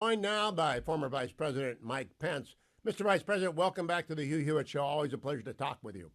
Joined now by former Vice President Mike Pence. Mr. Vice President, welcome back to the Hugh Hewitt Show. Always a pleasure to talk with you.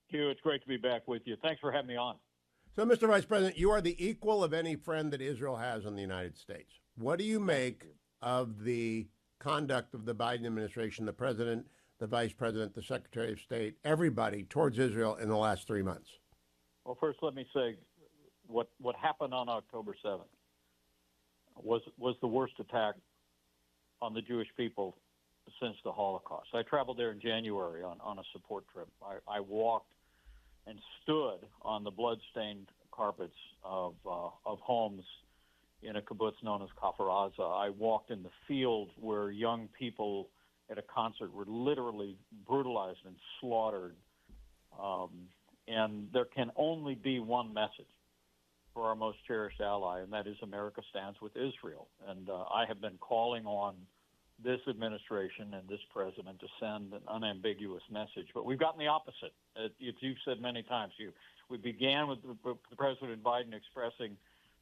Hugh, it's great to be back with you. Thanks for having me on. So, Mr. Vice President, you are the equal of any friend that Israel has in the United States. What do you make of the conduct of the Biden administration, the president, the vice president, the secretary of state, everybody towards Israel in the last 3 months? Well, first, let me say what happened on October 7th was the worst attack on the Jewish people since the Holocaust. I traveled there in January on a support trip. I walked and stood on the blood-stained carpets of homes in a kibbutz known as Kfar Aza. I walked in the field where young people at a concert were literally brutalized and slaughtered. And there can only be one message for our most cherished ally, and that is America stands with Israel. And I have been calling on this administration and this president to send an unambiguous message. But we've gotten the opposite. As you've said many times, we began with President Biden expressing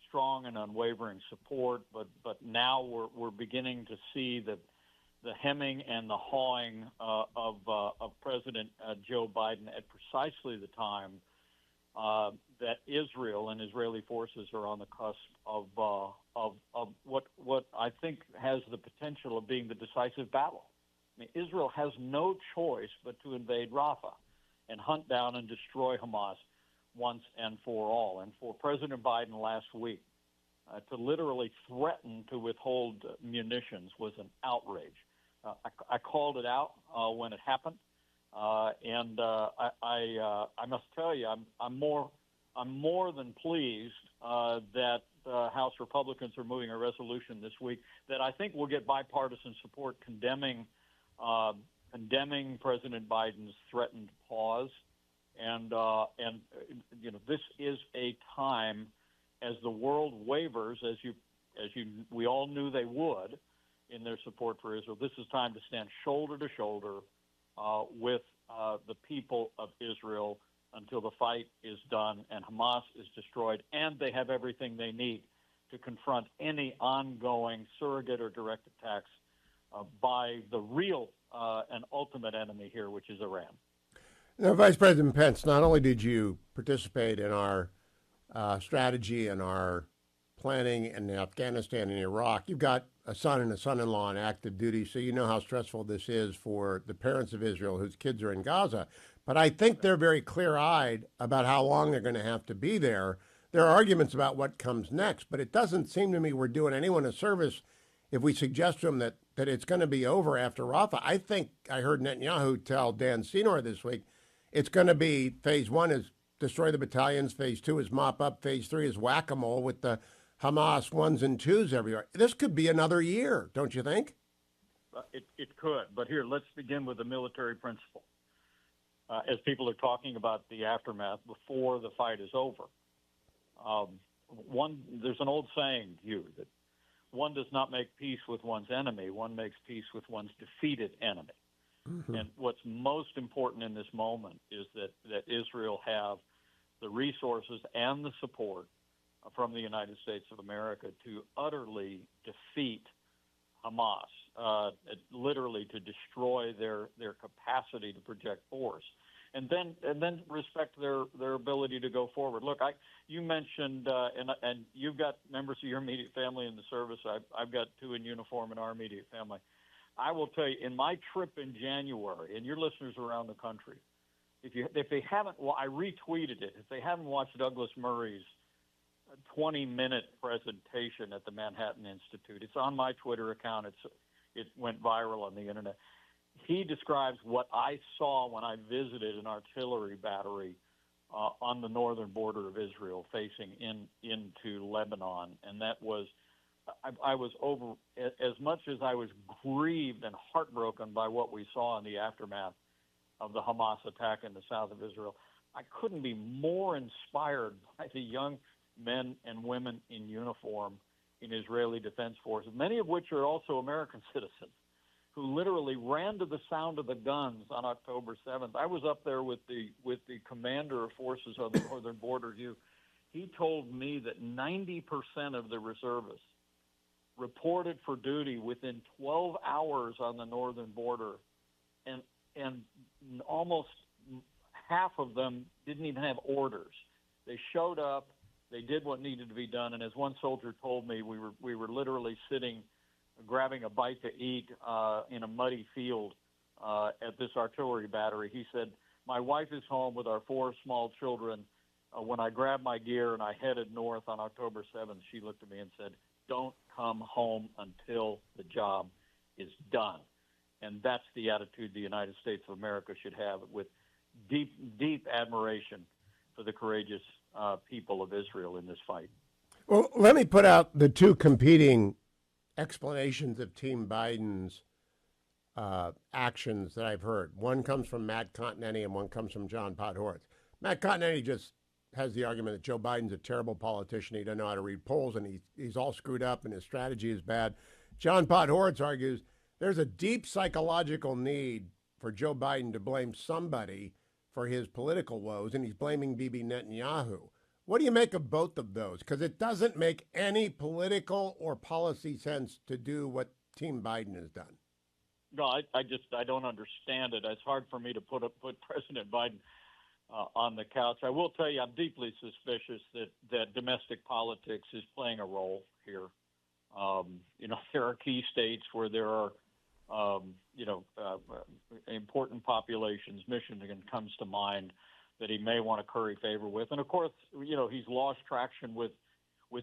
strong and unwavering support, but now we're beginning to see the hemming and the hawing of President Joe Biden at precisely the time that Israel and Israeli forces are on the cusp of what I think has the potential of being the decisive battle. I mean, Israel has no choice but to invade Rafah and hunt down and destroy Hamas once and for all. And for President Biden last week to literally threaten to withhold munitions was an outrage. I called it out when it happened. And I must tell you, I'm more than pleased that House Republicans are moving a resolution this week that I think will get bipartisan support condemning President Biden's threatened pause, and this is a time as the world wavers, we all knew they would in their support for Israel. This is time to stand shoulder to shoulder with the people of Israel until the fight is done and Hamas is destroyed, and they have everything they need to confront any ongoing surrogate or direct attacks by the real and ultimate enemy here, which is Iran. Now, Vice President Pence, not only did you participate in our strategy and our planning in Afghanistan and Iraq, you've got a son and a son-in-law on active duty, so you know how stressful this is for the parents of Israel whose kids are in Gaza. But I think they're very clear-eyed about how long they're going to have to be there. There are arguments about what comes next, but it doesn't seem to me we're doing anyone a service if we suggest to them that it's going to be over after Rafah. I think I heard Netanyahu tell Dan Senor this week it's going to be phase one is destroy the battalions, phase two is mop up, phase three is whack-a-mole with the Hamas ones and twos everywhere. This could be another year, don't you think? It could, but here, let's begin with the military principle. As people are talking about the aftermath before the fight is over, there's an old saying, Hugh, that one does not make peace with one's enemy, one makes peace with one's defeated enemy. Mm-hmm. And what's most important in this moment is that Israel have the resources and the support from the United States of America to utterly defeat Hamas, literally to destroy their capacity to project force, and then respect their ability to go forward. Look, you mentioned, and you've got members of your immediate family in the service. I've got two in uniform in our immediate family. I will tell you, in my trip in January, and your listeners around the country, if they haven't, well, I retweeted it. If they haven't watched Douglas Murray's 20-minute presentation at the Manhattan Institute, it's on my Twitter account. It went viral on the internet. He describes what I saw when I visited an artillery battery on the northern border of Israel, facing into Lebanon, and that was. I was over, as much as I was grieved and heartbroken by what we saw in the aftermath of the Hamas attack in the south of Israel, I couldn't be more inspired by the young men and women in uniform in Israeli Defense Forces, many of which are also American citizens, who literally ran to the sound of the guns on October 7th. I was up there with the commander of forces on the northern border. He told me that 90% of the reservists reported for duty within 12 hours on the northern border, and almost half of them didn't even have orders. They showed up, they did what needed to be done, and as one soldier told me, we were literally sitting, grabbing a bite to eat in a muddy field at this artillery battery. He said, "My wife is home with our 4 small children. When I grabbed my gear and I headed north on October 7th, she looked at me and said, 'Don't come home until the job is done.'" And that's the attitude the United States of America should have, with deep, deep admiration for the courageous people of Israel in this fight. Well, let me put out the two competing explanations of Team Biden's actions that I've heard. One comes from Matt Continetti and one comes from John Podhoretz. Matt Continetti just has the argument that Joe Biden's a terrible politician. He doesn't know how to read polls, and he's all screwed up, and his strategy is bad. John Podhoretz argues there's a deep psychological need for Joe Biden to blame somebody for his political woes, and he's blaming Bibi Netanyahu. What do you make of both of those? Because it doesn't make any political or policy sense to do what Team Biden has done. No, I don't understand it. It's hard for me to put President Biden on the couch. I will tell you, I'm deeply suspicious that domestic politics is playing a role here. There are key states where there are, important populations. Michigan comes to mind that he may want to curry favor with. And of course, he's lost traction with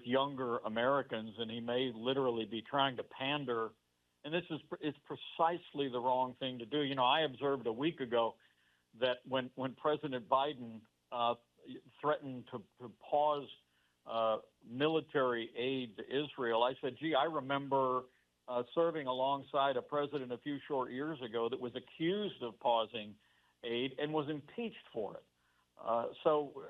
younger Americans, and he may literally be trying to pander. And this is precisely the wrong thing to do. I observed a week ago that when President Biden threatened to pause military aid to Israel, I said, gee, I remember serving alongside a president a few short years ago that was accused of pausing aid and was impeached for it. So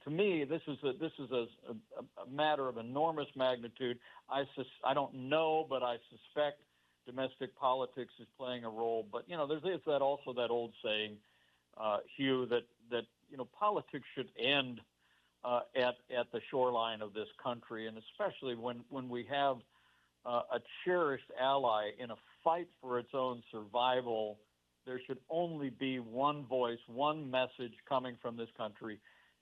to me, this is a matter of enormous magnitude. I don't know, but I suspect domestic politics is playing a role. But there's also that old saying, Hugh, that politics should end at the shoreline of this country, and especially when we have a cherished ally in a fight for its own survival. There should only be one voice, one message coming from this country,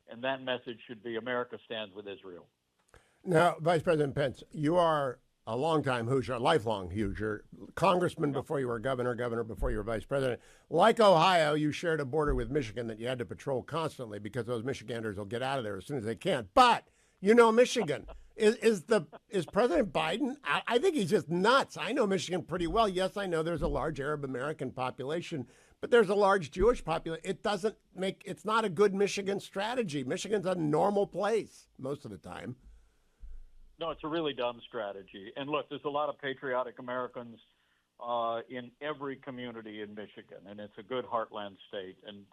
and that message should be America stands with Israel. Now, Vice President Pence, you are a longtime Hoosier, a lifelong Hoosier, congressman before you were governor before you were vice president. Like Ohio, you shared a border with Michigan that you had to patrol constantly because those Michiganders will get out of there as soon as they can. But Michigan. Is President Biden, I think he's just nuts. I know Michigan pretty well. Yes, I know there's a large Arab American population, but there's a large Jewish population. It's not a good Michigan strategy. Michigan's a normal place most of the time. No, it's a really dumb strategy. And look, there's a lot of patriotic Americans in every community in Michigan, and it's a good heartland state. And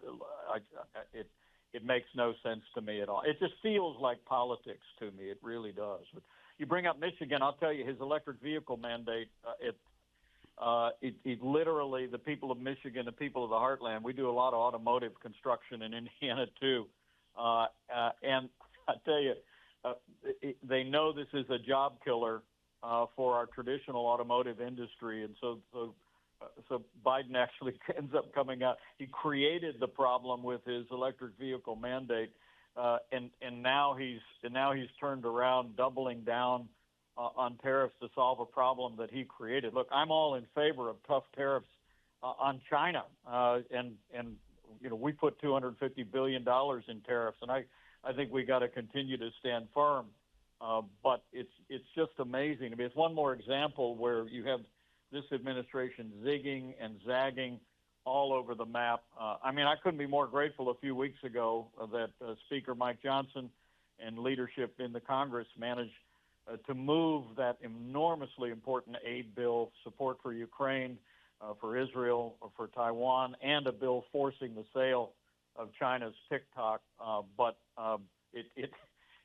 it makes no sense to me at all. It just feels like politics to me. It really does. But you bring up Michigan, I'll tell you, his electric vehicle mandate, it literally, the people of Michigan, the people of the heartland, we do a lot of automotive construction in Indiana too. And I tell you, they know this is a job killer for our traditional automotive industry. And so Biden actually ends up coming out. He created the problem with his electric vehicle mandate, and now he's turned around, doubling down on tariffs to solve a problem that he created. Look, I'm all in favor of tough tariffs on China, and we put $250 billion in tariffs, and I think we got to continue to stand firm. But it's just amazing. I mean, it's one more example where you have this administration zigging and zagging all over the map. I couldn't be more grateful a few weeks ago that Speaker Mike Johnson and leadership in the Congress managed to move that enormously important aid bill, support for Ukraine, for Israel, for Taiwan, and a bill forcing the sale of China's TikTok. But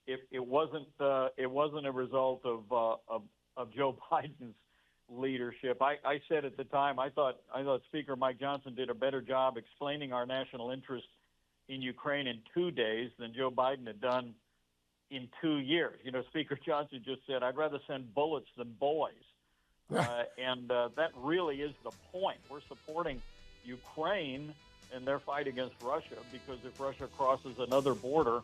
it wasn't a result of Joe Biden's leadership. I said at the time I thought Speaker Mike Johnson did a better job explaining our national interest in Ukraine in 2 days than Joe Biden had done in 2 years. Speaker Johnson just said, "I'd rather send bullets than boys." and that really is the point. We're supporting Ukraine in their fight against Russia because if Russia crosses another border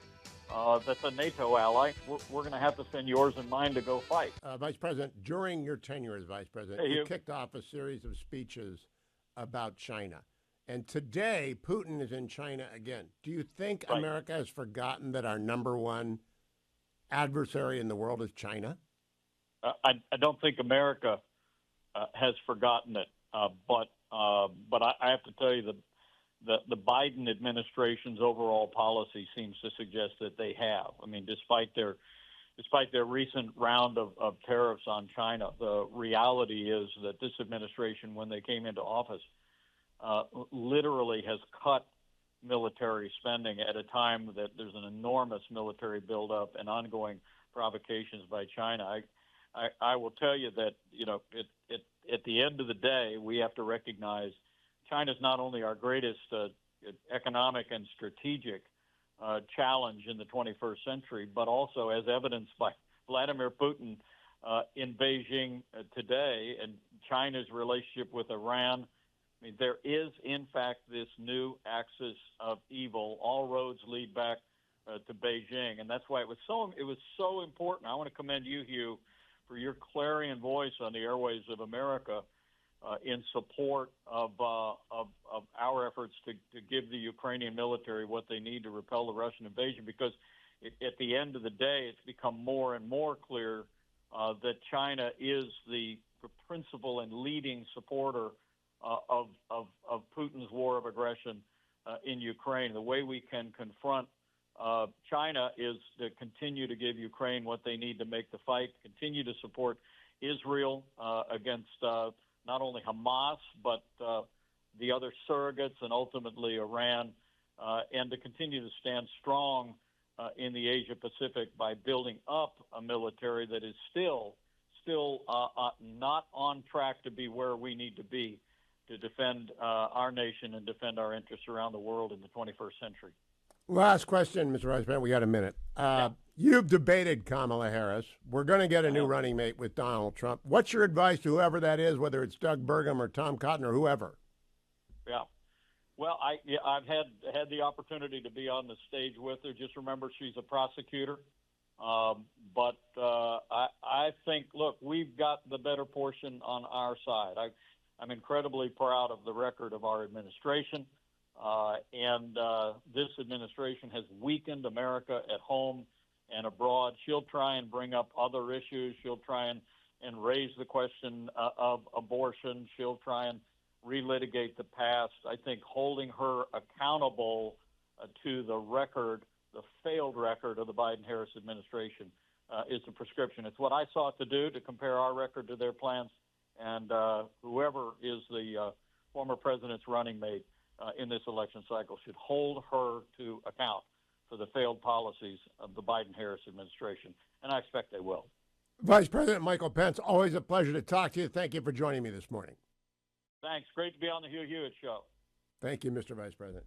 that's a NATO ally, we're going to have to send yours and mine to go fight. Vice President, during your tenure as Vice President, Hey, you Hugh. kicked off a series of speeches about China. And today, Putin is in China again. Do you think Right. America has forgotten that our number one adversary in the world is China? I don't think America has forgotten it, but I have to tell you that the Biden administration's overall policy seems to suggest that they have. I mean, despite their recent round of tariffs on China, the reality is that this administration, when they came into office, literally has cut military spending at a time that there's an enormous military buildup and ongoing provocations by China. I will tell you that, at the end of the day, we have to recognize China's not only our greatest economic and strategic challenge in the 21st century, but also as evidenced by Vladimir Putin in Beijing today and China's relationship with Iran. I mean, there is, in fact, this new axis of evil. All roads lead back to Beijing, and that's why it was so important. I want to commend you, Hugh, for your clarion voice on the airways of America in support of our efforts to give the Ukrainian military what they need to repel the Russian invasion. Because at the end of the day, it's become more and more clear that China is the principal and leading supporter of Putin's war of aggression in Ukraine. The way we can confront China is to continue to give Ukraine what they need to make the fight, continue to support Israel against not only Hamas, but the other surrogates and ultimately Iran, and to continue to stand strong in the Asia Pacific by building up a military that is still not on track to be where we need to be to defend our nation and defend our interests around the world in the 21st century. Last question, Mr. Vice President. We got a minute. You've debated Kamala Harris. We're going to get a new running mate with Donald Trump. What's your advice to whoever that is, whether it's Doug Burgum or Tom Cotton or whoever? Yeah. Well, I've had the opportunity to be on the stage with her. Just remember, she's a prosecutor. But I think, look, we've got the better portion on our side. I'm incredibly proud of the record of our administration. And this administration has weakened America at home and abroad. She'll try and bring up other issues. She'll try and raise the question of abortion. She'll try and relitigate the past. I think holding her accountable to the record, the failed record of the Biden-Harris administration is the prescription. It's what I sought to do, to compare our record to their plans. And whoever is the former president's running mate in this election cycle should hold her to account for the failed policies of the Biden-Harris administration, and I expect they will. Vice President Michael Pence, always a pleasure to talk to you. Thank you for joining me this morning. Thanks. Great to be on the Hugh Hewitt Show. Thank you, Mr. Vice President.